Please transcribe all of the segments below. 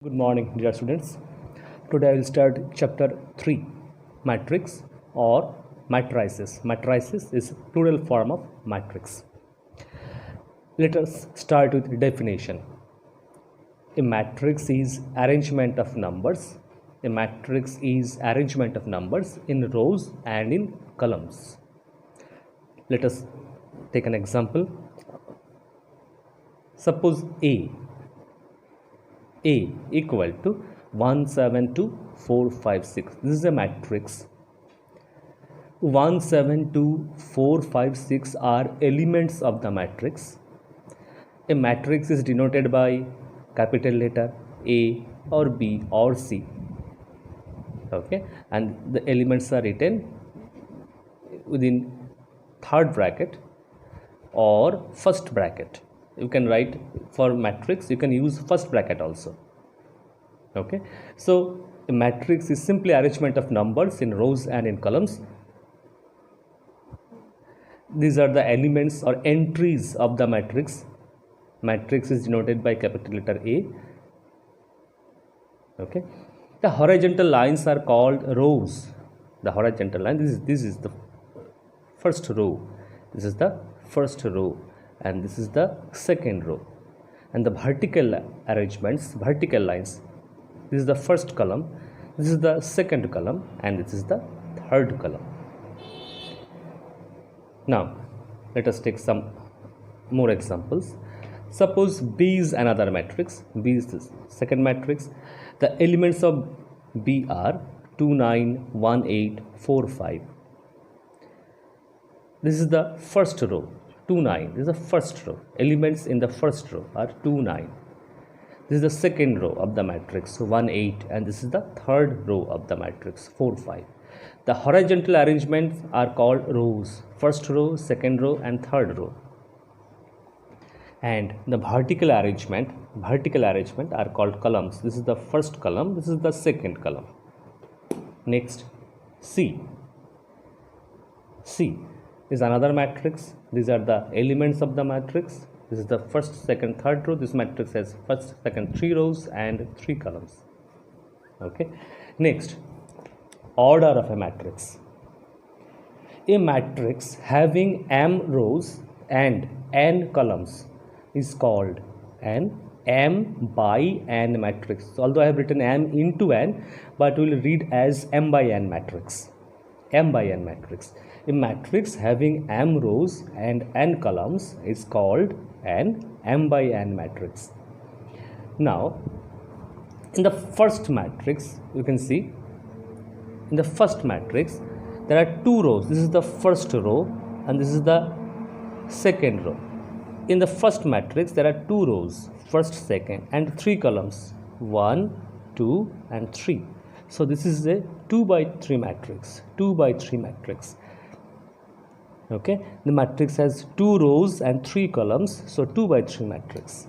Good morning, dear students. Today I will start chapter 3, matrix or matrices. Matrices is plural form of matrix. Let us start with definition. A matrix is arrangement of numbers. A matrix is arrangement of numbers in rows and in columns. Let us take an example. Suppose A equal to 172456. This is a matrix. 172456 are elements of the matrix. A matrix is denoted by capital letter A or B or C. Okay, and the elements are written within third bracket or first bracket. You can write for matrix, you can use first bracket also. Okay, so a matrix is simply arrangement of numbers in rows and in columns. These are the elements or entries of the matrix. Matrix is denoted by capital letter A. Okay, the horizontal lines are called rows. The horizontal line, this is the first row. This is the first row. And this is the second row, and the vertical arrangements, vertical lines, this is the first column, this is the second column, and this is the third column. Now let us take some more examples. Suppose B is another matrix. B is the second matrix. The elements of B are 2, 9, 1, 8, 4, 5. This is the first row. 2, 9. This is the first row. Elements in the first row are 2, 9. This is the second row of the matrix, 1, 8, and this is the third row of the matrix, 4, 5. The horizontal arrangements are called rows. First row, second row, and third row. And the vertical arrangement are called columns. This is the first column. This is the second column. Next, C is another matrix. These are the elements of the matrix. This is the first, second, third row. This matrix has first, second, 3 rows and 3 columns. Okay. Next, order of a matrix. A matrix having m rows and n columns is called an m by n matrix. So, although I have written m into n, but we will read as m by n matrix. M by n matrix. A matrix having m rows and n columns is called an m by n matrix. Now, in the first matrix, you can see, in the first matrix, there are 2 rows. This is the first row and this is the second row. In the first matrix, there are 2 rows, first, second, and 3 columns, 1, 2, and 3. So, this is a 2 by 3 matrix, 2 by 3 matrix. Okay, the matrix has 2 rows and 3 columns, so 2 by 3 matrix.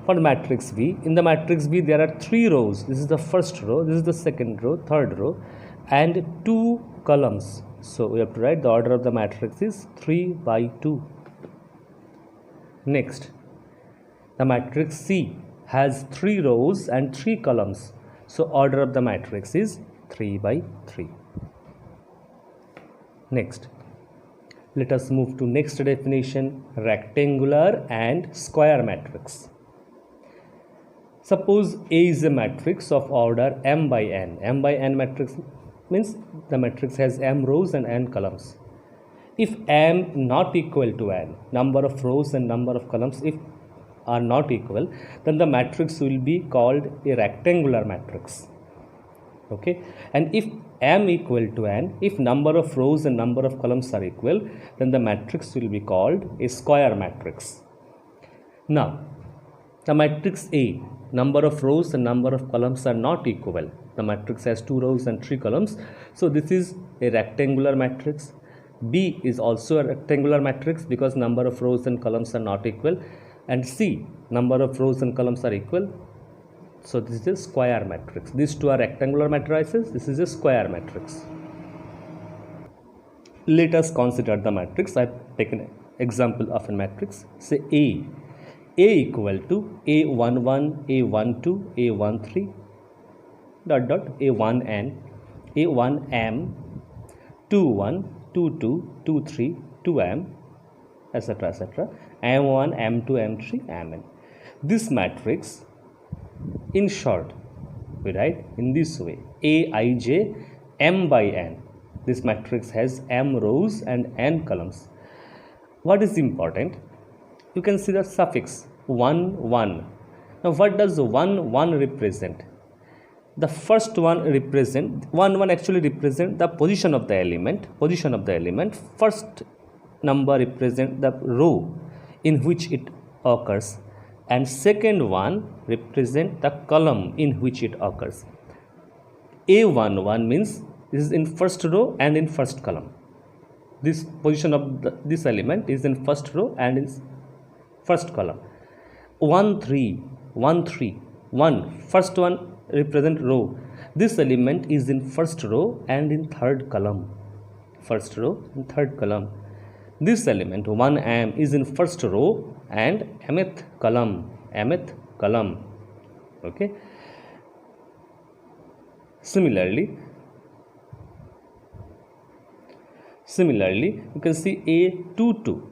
For matrix B, in the matrix B there are 3 rows. This is the first row, this is the second row, third row, and 2 columns. So we have to write the order of the matrix is 3 by 2. Next, the matrix C has 3 rows and 3 columns. So order of the matrix is 3 by 3. Next, let us move to next definition, rectangular and square matrix. Suppose A is a matrix of order m by n. M by n matrix means the matrix has m rows and n columns. If m not equal to n, number of rows and number of columns if are not equal, then the matrix will be called a rectangular matrix. Okay, and if m equal to n, if number of rows and number of columns are equal, then the matrix will be called a square matrix. Now, the matrix A, number of rows and number of columns are not equal. The matrix has 2 rows and 3 columns, so this is a rectangular matrix. B is also a rectangular matrix because number of rows and columns are not equal, and C, number of rows and columns are equal. So this is a square matrix. These two are rectangular matrices. This is a square matrix. Let us consider the matrix. I have taken an example of a matrix. Say A. A equal to A11, A12, A13 dot dot A1n, A1m, 21, 22, 23, 2m, etc., etc., m1, m2, m3, mn. This matrix, in short, we write in this way: Aij m by n. This matrix has m rows and n columns. What is important? You can see the suffix 1 1. Now what does 1 1 represent? The first one actually represent the position of the element. First number represent the row in which it occurs, and second one represent the column in which it occurs. A11 means this is in first row and in first column. This position of this element is in first row and in first column. 1 3 1 3 1, first one represent row. This element is in first row and in third column. First row and third column. This element 1m is in first row and mth column. Okay. Similarly, you can see A22.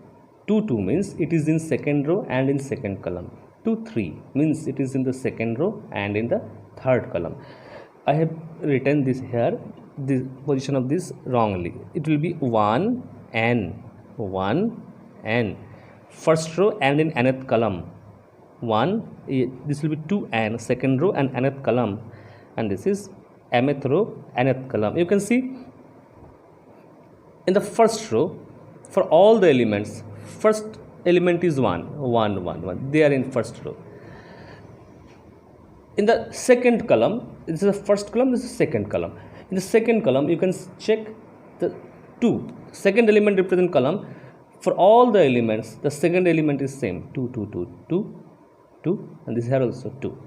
22 means it is in second row and in second column. 23 means it is in the second row and in the third column. I have written this here, the position of this wrongly. It will be 1n, first row and in nth column. This will be 2n, second row and nth column, and this is mth row, nth column. You can see in the first row, for all the elements, first element is 1. They are in first row. In the second column, this is the first column, this is the second column. In the second column, you can check the 2. Second element represent column. For all the elements, the second element is same. 2, 2, 2, 2, 2, and this here also 2.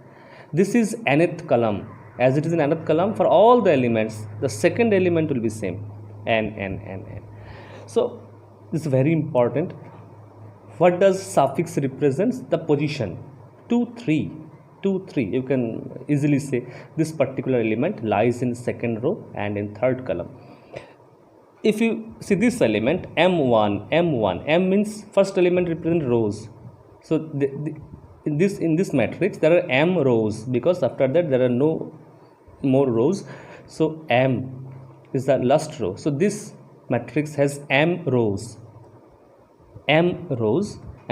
This is nth column. As it is in nth column, for all the elements, the second element will be same. N. So, this is very important. What does suffix represents? The position. 2, 3. You can easily say this particular element lies in second row and in third column. If you see this element m1, m means first element represent rows. So in this matrix there are m rows, because after that there are no more rows. So m is the last row. So this matrix has m rows, and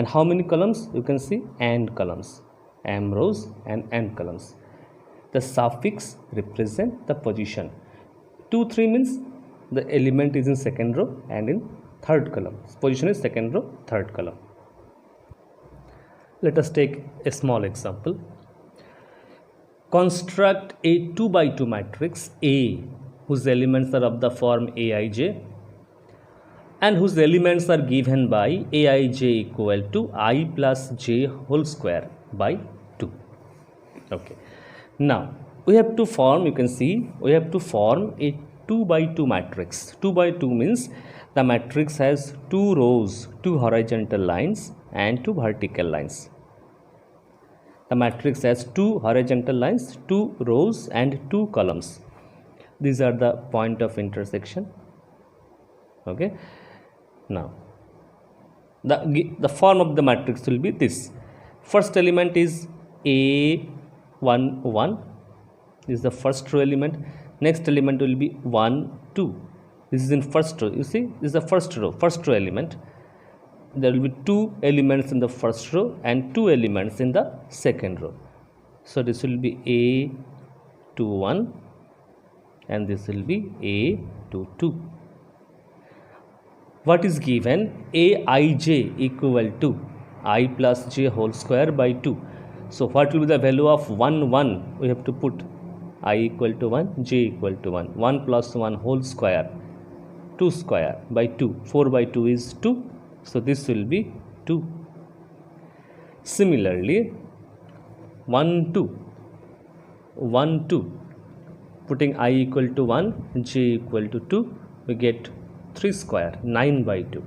how many columns? You can see n columns. M rows and n columns. The suffix represent the position. 2, 3 means the element is in second row and in third column. Position is second row, third column. Let us take a small example. Construct a 2 by 2 matrix A whose elements are of the form Aij and whose elements are given by Aij equal to I plus j whole square by 2. Okay. Now we have to form, you can see, we have to form a 2 by 2 matrix. 2 by 2 means the matrix has 2 rows, 2 horizontal lines and 2 vertical lines. The matrix has 2 horizontal lines, 2 rows and 2 columns. These are the point of intersection. Okay. Now the form of the matrix will be this. First element is A11. This is the first row element. Next element will be 1, 2. This is in first row. You see, this is the first row element. There will be 2 elements in the first row and 2 elements in the second row. So this will be A21 and this will be A22. What is given? Aij equal to I plus j whole square by 2. So what will be the value of 1, 1? We have to put I equal to 1, j equal to 1. 1 plus 1 whole square, 2 square by 2. 4 by 2 is 2. So this will be 2. Similarly, 1, 2. Putting I equal to 1, j equal to 2, we get 3 square, 9 by 2.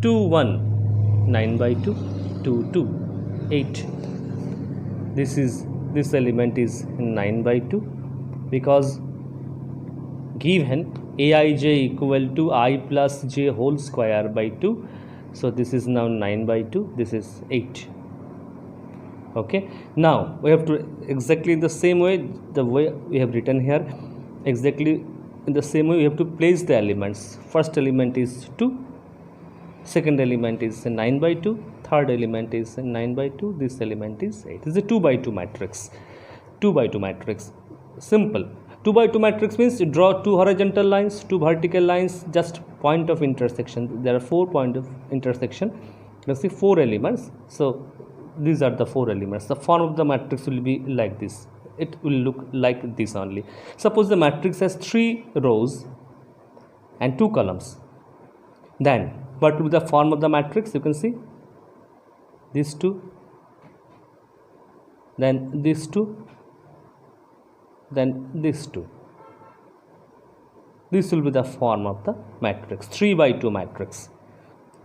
2, 1, 9 by 2, 2, 2. 8. This element is 9 by 2, because given aij equal to I plus j whole square by 2, so this is now 9 by 2, this is 8. Okay, now we have to exactly the same way, the way we have written here, exactly in the same way we have to place the elements. First element is 2, second element is 9 by 2, third element is 9 by 2, this element is 8. This is a 2 by 2 matrix. 2 by 2 matrix, simple. 2 by 2 matrix means you draw 2 horizontal lines, 2 vertical lines, just point of intersection. There are 4 points of intersection. Let's see 4 elements. So these are the 4 elements. The form of the matrix will be like this. It will look like this only. Suppose the matrix has 3 rows and 2 columns. Then what will be the form of the matrix? You can see these 2, then these 2, then these 2. This will be the form of the matrix, 3 by 2 matrix.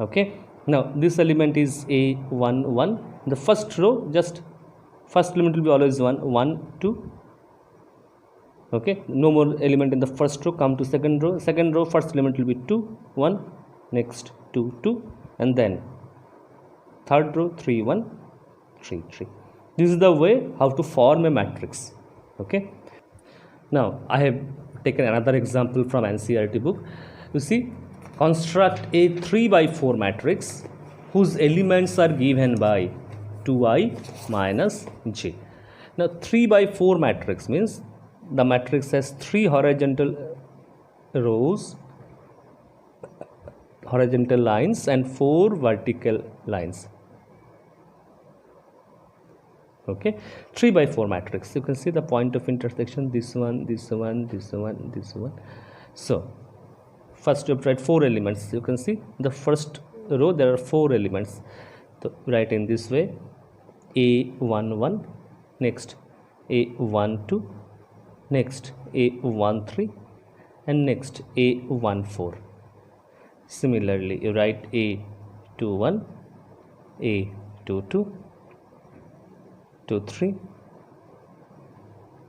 Okay, now this element is a1 1. The first row, just first element will be always 1 1 2. Okay, no more element in the first row. Come to second row, first element will be 2 1, next 2 2, and then third row 3 1 3 3. This is the way how to form a matrix. Okay, now I have taken another example from NCERT book. You see, construct a 3 by 4 matrix whose elements are given by 2i minus j. Now 3 by 4 matrix means the matrix has 3 horizontal rows, horizontal lines, and 4 vertical lines. Okay, 3 by 4 matrix. You can see the point of intersection, this one, this one, this one, this one. So first you have to write 4 elements. You can see the first row there are 4 elements. So write in this way: a1 1, next a1 2, next a1 3, and next a1 4. Similarly, you write a2 1, a2 2, 2 3,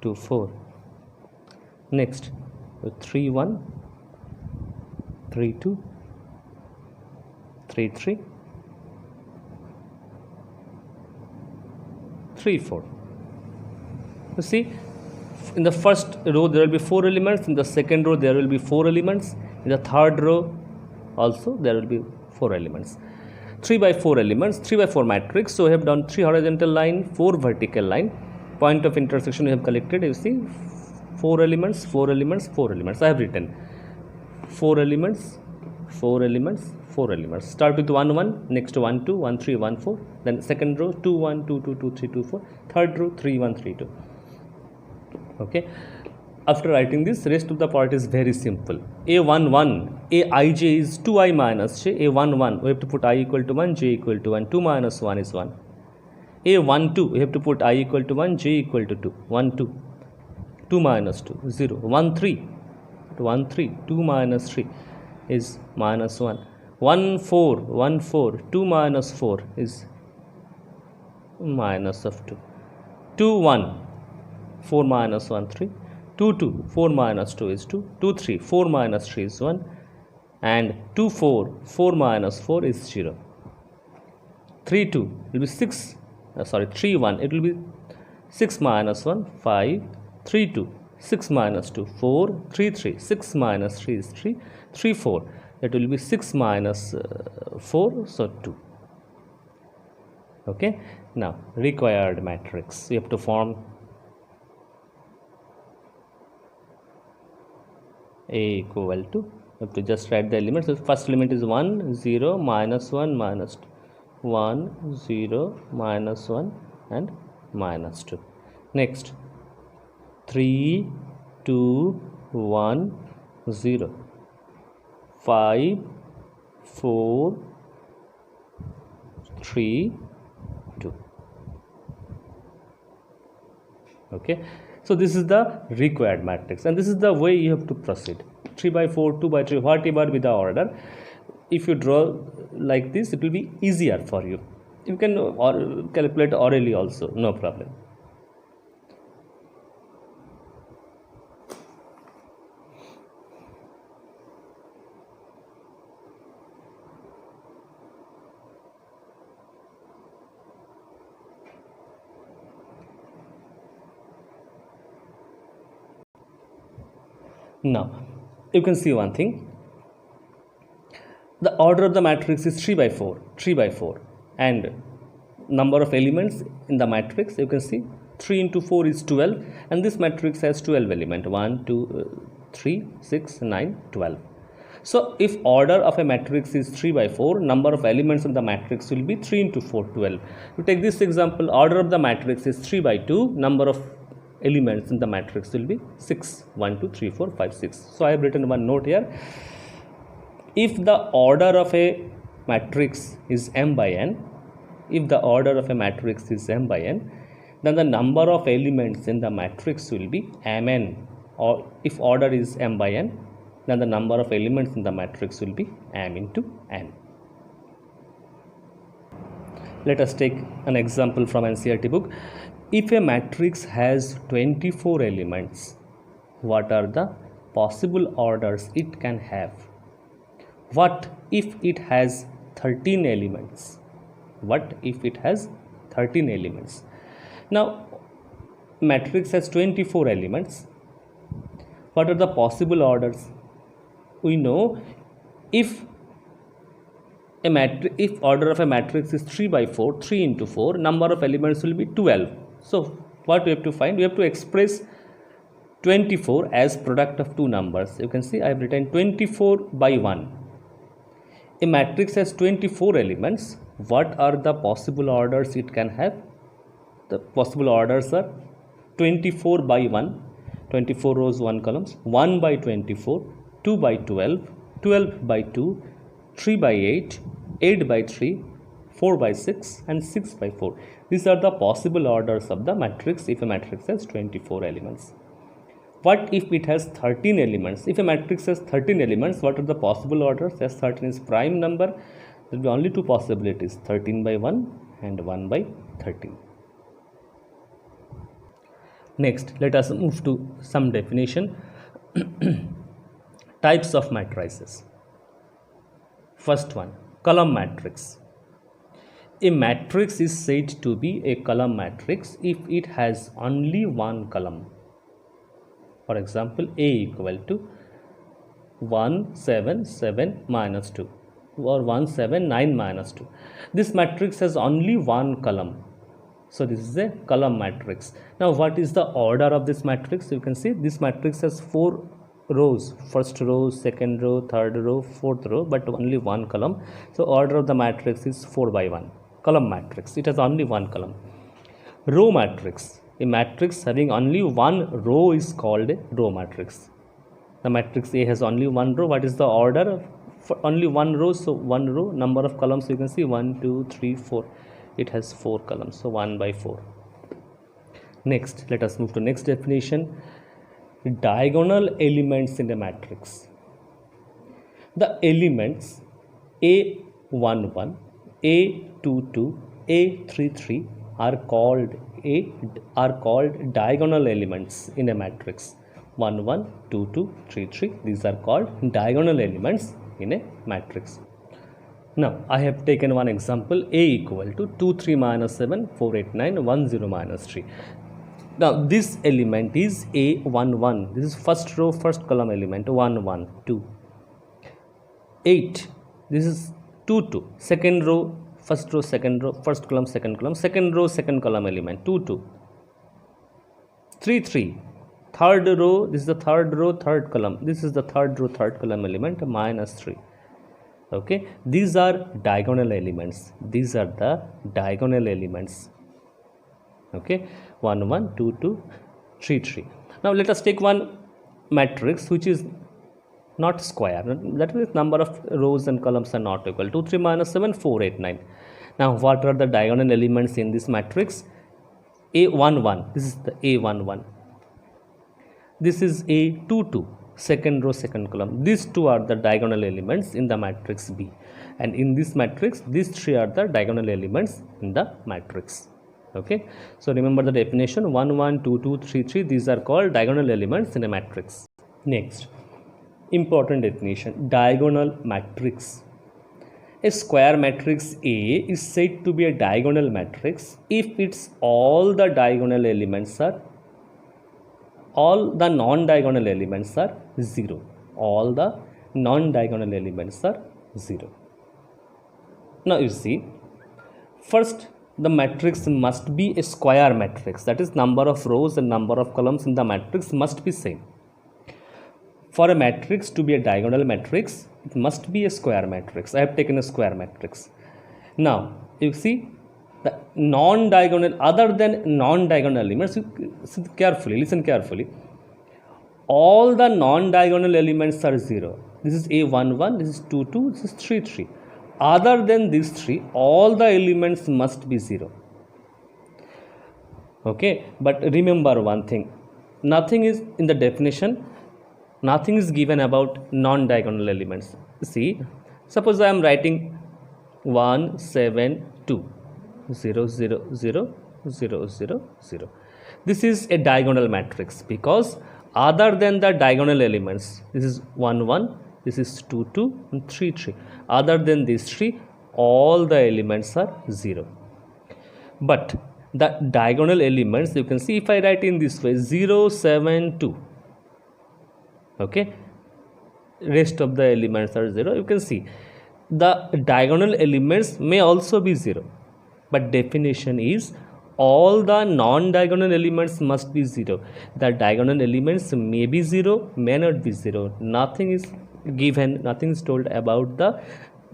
2 4, next 3 1, 3 2, 3 3, 3 4. You see, in the first row there will be 4 elements, in the second row there will be 4 elements, in the third row also there will be 4 elements. 3 by 4 elements, 3 by 4 matrix. So we have done 3 horizontal line, 4 vertical line. Point of intersection we have collected. You see, 4 elements, 4 elements, 4 elements. I have written 4 elements, 4 elements, 4 elements. Start with 1 1, next 1 2, 1 3, 1 4. Then second row 2 1, 2 2, 2 3, 2 4. Third row 3 1, 3 2. Okay. After writing this, rest of the part is very simple. a1 1, aij is 2i minus j. a1 1, we have to put I equal to 1, j equal to 1. 2 minus 1 is 1. a1 2, we have to put I equal to 1, j equal to 2. 1 2, 2 minus 2, 0. 1 3, 1 3, 2 minus 3 is minus 1. 1 4, 1 4, 2 minus 4 is minus of 2. 2 1, 4 minus 1 3. 2 2, 4 minus 2 is 2. 2 3, 4 minus 3 is 1. And 2 4, 4 minus 4 is 0. 3 2 will be 6. 3 1, it will be 6 minus 1, 5. 3 2, 6 minus 2, 4. 3 3, 6 minus 3 is 3. 3 4, it will be 6 minus 4, so 2. Okay, now required matrix. You have to form A equal to, you have to just write the elements. So first element is 1 0 minus 1 minus 2, 1 0 minus 1 and minus 2. Next 3 2 1 0, 5 4 3 2. Okay, so this is the required matrix, and this is the way you have to proceed. 3 by 4, 2 by 3, whatever be the order. If you draw like this, it will be easier for you. You can or calculate orally also, no problem. Now you can see one thing, the order of the matrix is 3 by 4, and number of elements in the matrix, you can see 3 into 4 is 12, and this matrix has 12 elements, 1 2 3 6 9 12. So if order of a matrix is 3 by 4, number of elements in the matrix will be 3 into 4 12. To take this example, order of the matrix is 3 by 2, number of elements in the matrix will be 6, 1 2 3 4 5 6. So I have written one note here. If the order of a matrix is m by n, if the order of a matrix is m by n, then the number of elements in the matrix will be mn. Or if order is m by n, then the number of elements in the matrix will be m into n. Let us take an example from NCERT book. If a matrix has 24 elements, what are the possible orders it can have? What if it has 13 elements? What if it has 13 elements? Now, matrix has 24 elements. What are the possible orders? We know if order of a matrix is 3 by 4, 3 into 4, number of elements will be 12. So what we have to find? We have to express 24 as product of two numbers. You can see I have written 24 by 1. A matrix has 24 elements. What are the possible orders it can have? The possible orders are 24 by 1, 24 rows, 1 columns, 1 by 24, 2 by 12, 12 by 2, 3 by 8, 8 by 3, 4 by 6 and 6 by 4. These are the possible orders of the matrix if a matrix has 24 elements. What if it has 13 elements? If a matrix has 13 elements, what are the possible orders? As 13 is prime number, there will be only two possibilities, 13 by 1 and 1 by 13. Next, let us move to some definition. Types of matrices. First one, column matrix. A matrix is said to be a column matrix if it has only one column. For example, A equal to 1 7 7 minus 2 or 1 7 9 minus 2. This matrix has only one column. So this is a column matrix. Now what is the order of this matrix? You can see this matrix has 4 rows, first row, second row, third row, fourth row, but only one column. So order of the matrix is 4 by 1. Column matrix, it has only one column. Row matrix. A matrix having only one row is called a row matrix. The matrix A has only one row. What is the order? For only one row, so one row, number of columns you can see 1 2 3 4. It has 4 columns, so 1 by 4. Next, let us move to next definition. Diagonal elements in a matrix. The elements A11, A22, A33 are called diagonal elements in a matrix. 1 1 2 2 3 3. These are called diagonal elements in a matrix. Now I have taken one example. A equal to 2 3 minus 7 4 8 9 1 0 minus 3. Now this element is A11. This is first row, first column element 1 1 2. 8. This is 2 2. Second row, first row, second row, first column, second row, second column element 2 2. 3 3. Third row, this is the third row, third column. This is the third row, third column element minus 3. Okay, these are diagonal elements. These are the diagonal elements. Okay, 1 1 2 2 3 3. Now let us take one matrix which is not square. That means number of rows and columns are not equal. 2 3 minus 7 4 8 9. Now what are the diagonal elements in this matrix? A11. This is the A11. This is A22. Second row, second column. These two are the diagonal elements in the matrix B. and in this matrix these three are the diagonal elements in the matrix. Okay, so remember the definition: 1 1 2 2 3 3, these are called diagonal elements in a matrix. Next important definition: diagonal matrix. A square matrix A is said to be a diagonal matrix if its all the diagonal elements are, all the non-diagonal elements are 0. All the non-diagonal elements are 0. Now you see, first the matrix must be a square matrix, that is number of rows and number of columns in the matrix must be same. For a matrix to be a diagonal matrix, it must be a square matrix. I have taken a square matrix. Now you see the non-diagonal, other than non-diagonal elements, listen carefully, all the non-diagonal elements are 0. This is A1 1, this is 2 2, this is 3 3. Other than these three, all the elements must be 0. Okay, but remember one thing, nothing is in the definition, nothing is given about non-diagonal elements. See, suppose I am writing 1 7 2 0 0 0 0 0 0. This is a diagonal matrix because other than the diagonal elements, this is 1 1, this is 2 2 and 3 3. Other than these three, all the elements are 0. But the diagonal elements, you can see, if I write in this way 0 7 2, okay, rest of the elements are 0. You can see the diagonal elements may also be 0, but definition is all the non-diagonal elements must be 0. The diagonal elements may be 0, may not be 0. Nothing is given, nothing is told about the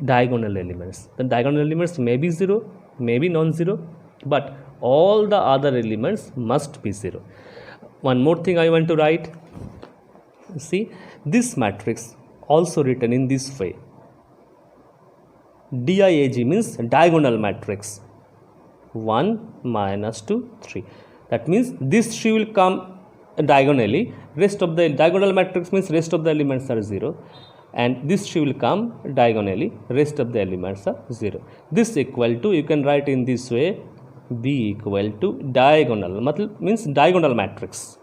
diagonal elements. The diagonal elements may be 0, may be non-zero, but all the other elements must be 0. One more thing I want to write. See, this matrix also written in this way. DIAG means diagonal matrix. 1 minus 2 3. That means this 3 will come diagonally. Rest of the diagonal matrix means rest of the elements are 0, and this 3 will come diagonally. Rest of the elements are 0. This equal to, you can write in this way, B equal to diagonal, means diagonal matrix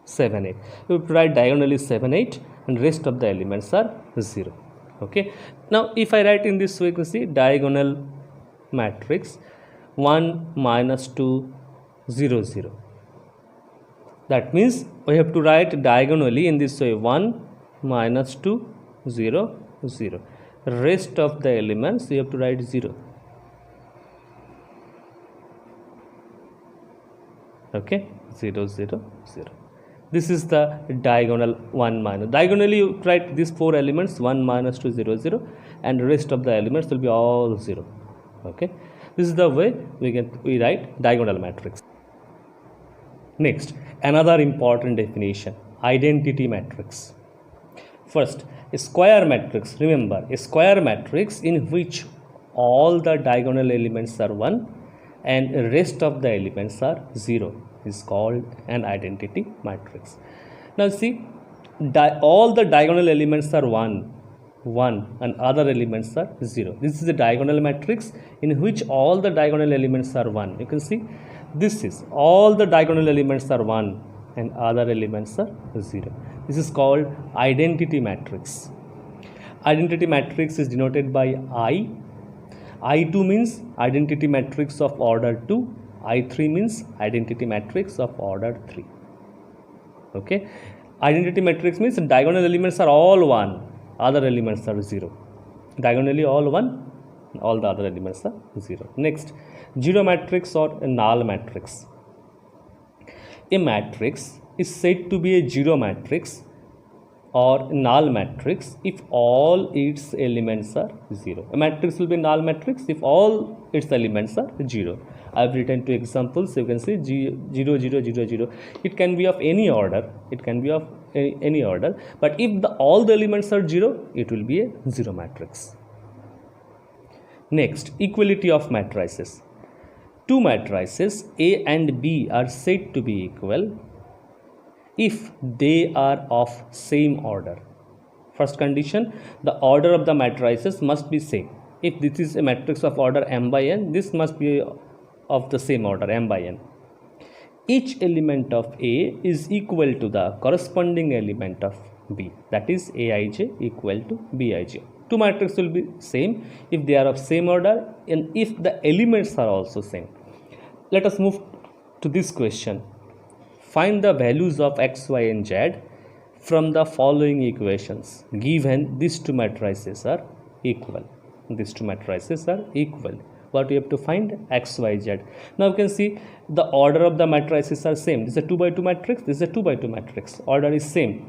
7 8. You write diagonally 7 8 and rest of the elements are 0. Okay, now if I write in this way, you can see diagonal matrix 1 minus 2 0 0. That means we have to write diagonally in this way, 1 minus 2 0 0. Rest of the elements you have to write 0. Okay, 0 0 0. This is the diagonal 1 minus. Diagonally you write these 4 elements, 1 minus 2 0 0, and rest of the elements will be all 0. Okay, this is the way we write diagonal matrix. Next, another important definition: identity matrix. First, a square matrix. Remember, a square matrix in which all the diagonal elements are 1 and rest of the elements are 0 is called an identity matrix. Now see, all the diagonal elements are 1 and other elements are 0. This is a diagonal matrix in which all the diagonal elements are 1. You can see this is all the diagonal elements are 1 and other elements are 0. This is called identity matrix. Identity matrix is denoted by I. I2 means identity matrix of order 2. I3 means identity matrix of order 3. Okay, identity matrix means diagonal elements are all 1, other elements are 0. Diagonally all 1, all the other elements are 0. Next, zero matrix or a null matrix. A matrix is said to be a zero matrix or null matrix if all its elements are 0. A matrix will be null matrix if all its elements are 0. I have written 2 examples. You can see 0 0 0 0. It can be of any order. It can be of any order. But if all the elements are 0, it will be a 0 matrix. Next, equality of matrices. Two matrices A and B are said to be equal if they are of same order. First condition, the order of the matrices must be same. If this is a matrix of order m by n, this must be of the same order m by n. Each element of A is equal to the corresponding element of B, that is Aij equal to Bij. Two matrices will be same if they are of same order and if the elements are also same. Let us move to this question. Find the values of x, y and z from the following equations given these two matrices are equal. These two matrices are equal. What we have to find? X, Y, Z. Now you can see the order of the matrices are same. This is a 2 by 2 matrix. This is a 2 by 2 matrix. Order is same.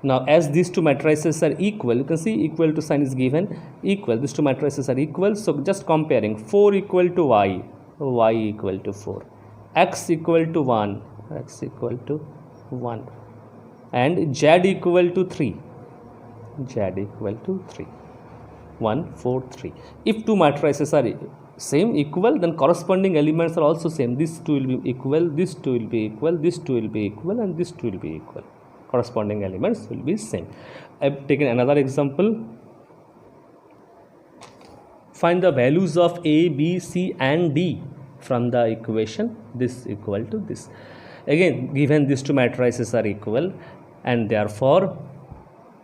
Now as these two matrices are equal, you can see equal to sign is given. Equal. These two matrices are equal. So just comparing 4 equal to Y. Y equal to 4. X equal to 1. X equal to 1. And Z equal to 3. Z equal to 3. 1, 4, 3. If two matrices are same, equal, then corresponding elements are also same. This two will be equal, this two will be equal, this two will be equal, and this two will be equal. Corresponding elements will be same. I have taken another example. Find the values of A, B, C and D from the equation this equal to this. Again, given these two matrices are equal and therefore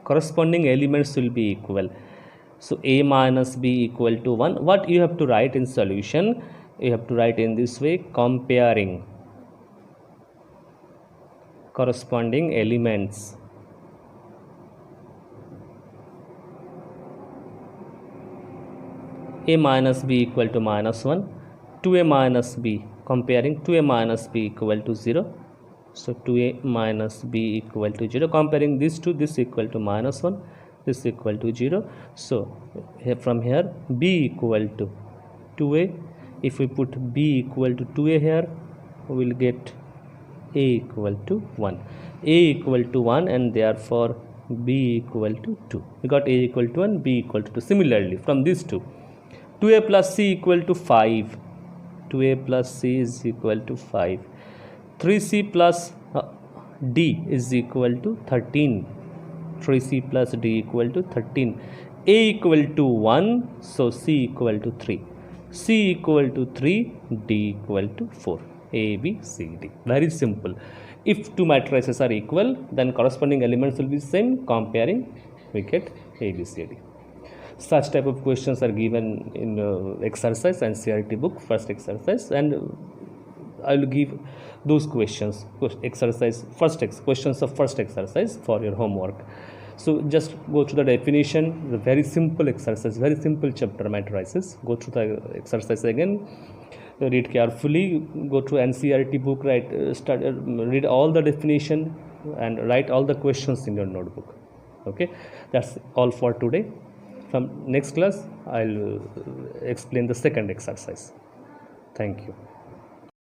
corresponding elements will be equal. So A minus B equal to 1. What you have to write in solution? You have to write in this way, comparing corresponding elements. A minus B equal to minus 1. 2A minus B, comparing 2A minus B equal to 0. So 2A minus B equal to 0. Comparing these two, this equal to minus 1. This equal to 0. So from here B equal to 2A. If we put B equal to 2A here, we will get A equal to 1. A equal to 1 and therefore B equal to 2. We got A equal to 1, B equal to 2. Similarly from these two, 2A plus C equal to 5. 2A plus C is equal to 5. 3C plus D is equal to 13. 3C plus D equal to 13. A equal to 1, so C equal to 3. C equal to 3, D equal to 4. A, B, C, D. Very simple. If two matrices are equal, then corresponding elements will be same. Comparing, we get A, B, C, D. Such type of questions are given in exercise and CRT book, first exercise, and I will give those questions, exercise, questions of first exercise for your homework. So just go through the definition, the very simple exercise, very simple chapter matrices. Go through the exercise again, read carefully, go through NCERT book, read all the definition and write all the questions in your notebook. Okay, that's all for today. From next class, I'll explain the second exercise. Thank you.